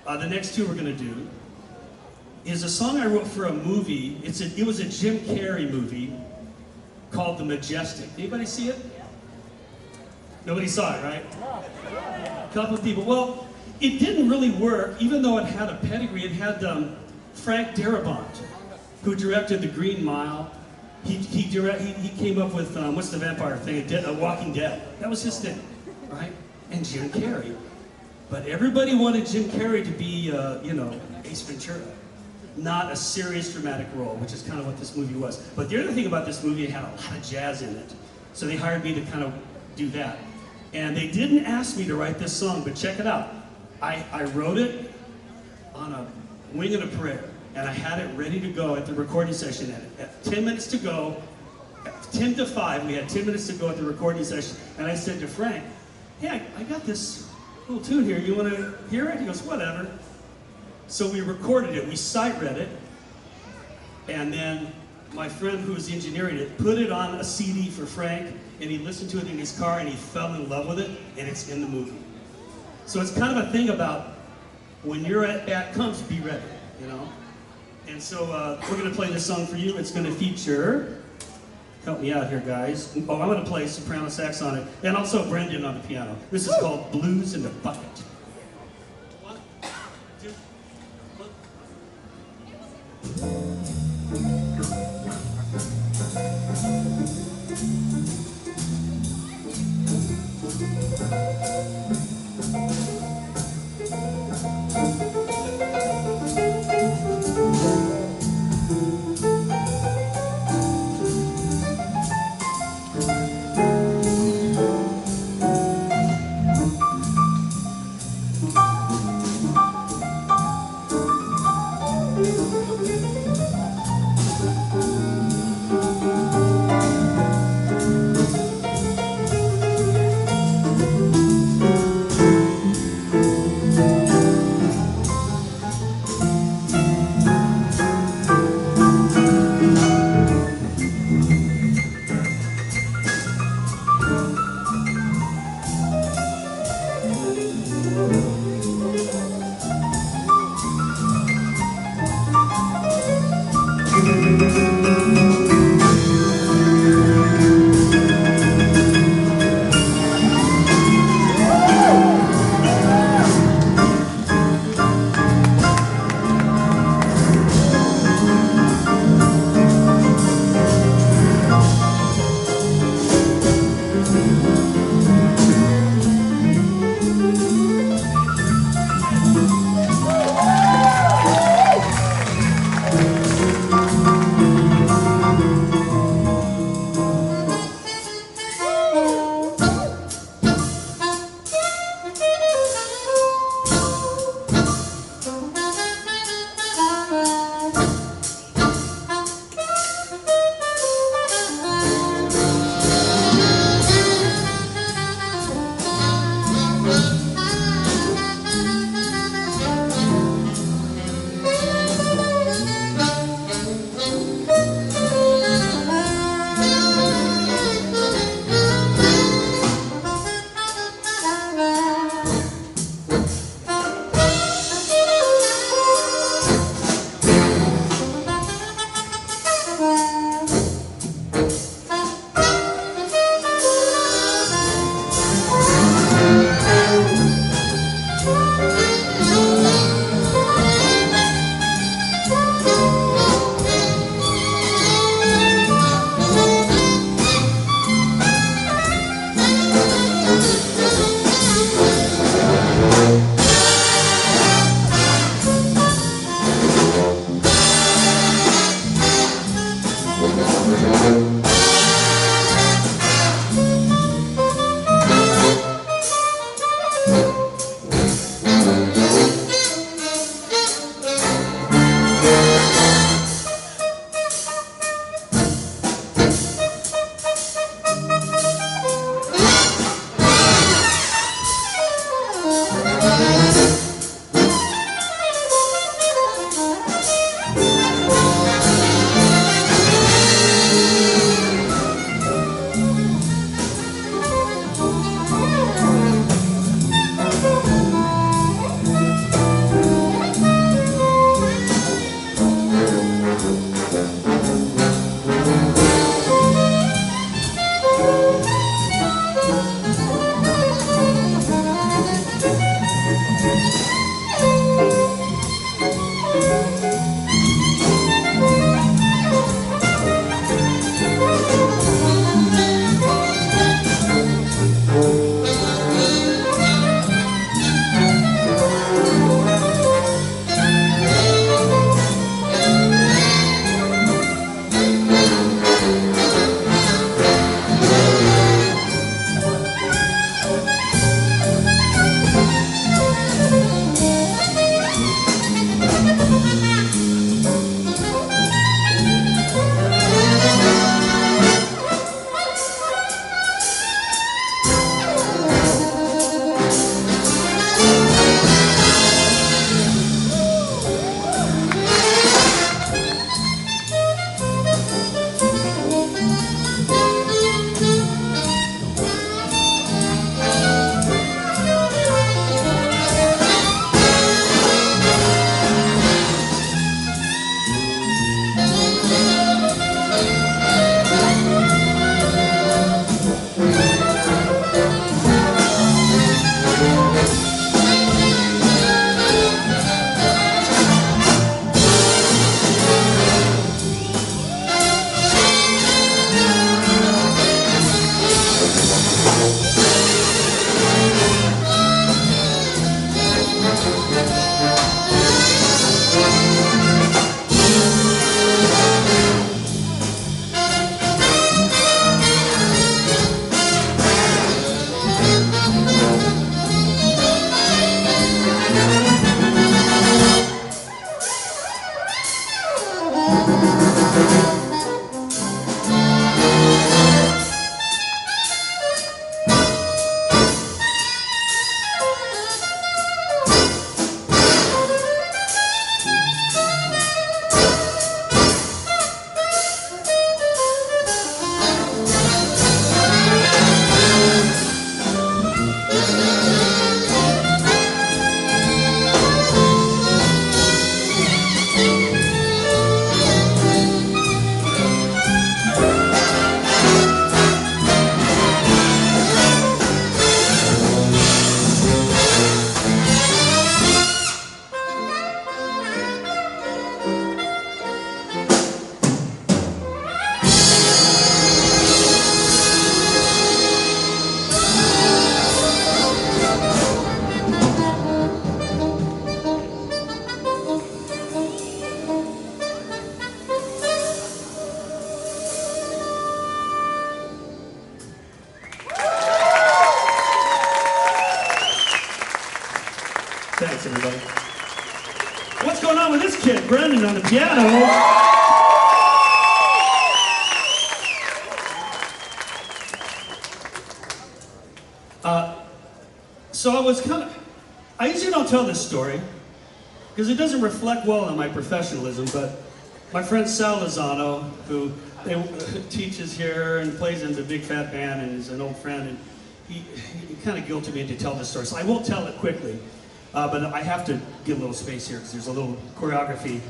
The next two we're going to do is a song I wrote for a movie. It was a Jim Carrey movie called The Majestic. Anybody see it? Nobody saw it, right? A couple of people. Well, it didn't really work, even though it had a pedigree. It had Frank Darabont, who directed The Green Mile. He came up with, what's the vampire thing? Walking Dead. That was his thing, right? And Jim Carrey. But everybody wanted Jim Carrey to be, Ace Ventura. Not a serious dramatic role, which is kind of what this movie was. But the other thing about this movie, it had a lot of jazz in it. So they hired me to kind of do that. And they didn't ask me to write this song, but check it out. I wrote it on a wing and a prayer. And I had it ready to go at the recording session. At 10 minutes to go, at 10 to 5, we had 10 minutes to go at the recording session. And I said to Frank, hey, I got this little tune here. You want to hear it? He goes, whatever. So we recorded it. We sight read it. And then my friend who was engineering it put it on a CD for Frank. And he listened to it in his car and he fell in love with it. And it's in the movie. So it's kind of a thing about when your at comes, be ready, you know? And so we're going to play this song for you. It's going to feature, help me out here, guys. Oh, I'm going to play soprano sax on it, and also Brendan on the piano. This is called Blues in the Bucket. 1, 2, 1. Thanks, everybody. What's going on with this kid? Brendan on the piano. So I usually don't tell this story because it doesn't reflect well on my professionalism, but my friend Sal Lozano, who teaches here and plays in the Big Fat Band and is an old friend, and he kind of guilted me into telling this story, so I will tell it quickly, but I have to give a little space here because there's a little choreography.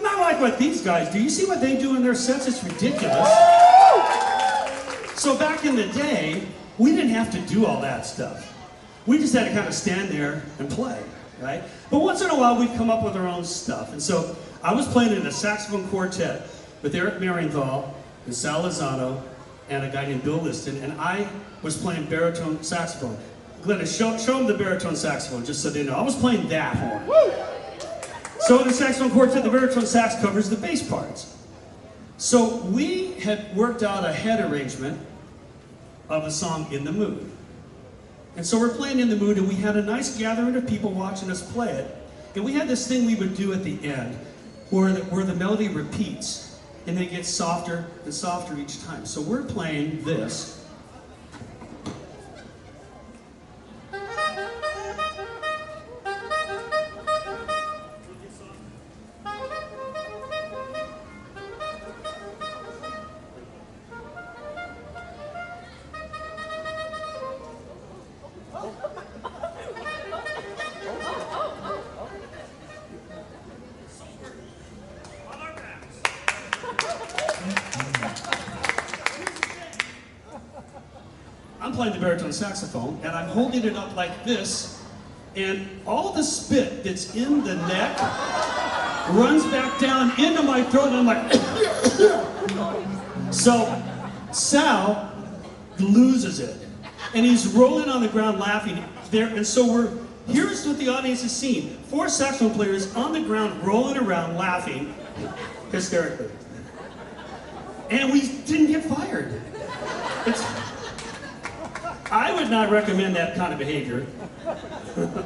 Not like what these guys do. You see what they do in their sets? It's ridiculous. So back in the day, we didn't have to do all that stuff. We just had to kind of stand there and play, right? But once in a while, we'd come up with our own stuff. And so I was playing in a saxophone quartet with Eric Marienthal and Sal Lozano and a guy named Bill Liston, and I was playing baritone saxophone. Glenna, show them the baritone saxophone, just so they know. I was playing that horn. Woo! So in the saxophone quartet, the baritone sax covers the bass parts. So we had worked out a head arrangement of a song, In the Mood. And so we're playing In the Mood, and we had a nice gathering of people watching us play it. And we had this thing we would do at the end where the melody repeats, and then it gets softer and softer each time. So we're playing this. I'm playing the baritone saxophone, and I'm holding it up like this, and all the spit that's in the neck runs back down into my throat, and I'm like, so Sal loses it, and he's rolling on the ground laughing there, and so here's what the audience has seen. 4 saxophone players on the ground rolling around laughing hysterically. And we didn't get fired. I would not recommend that kind of behavior.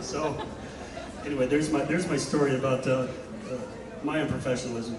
So, anyway, there's my story about my unprofessionalism.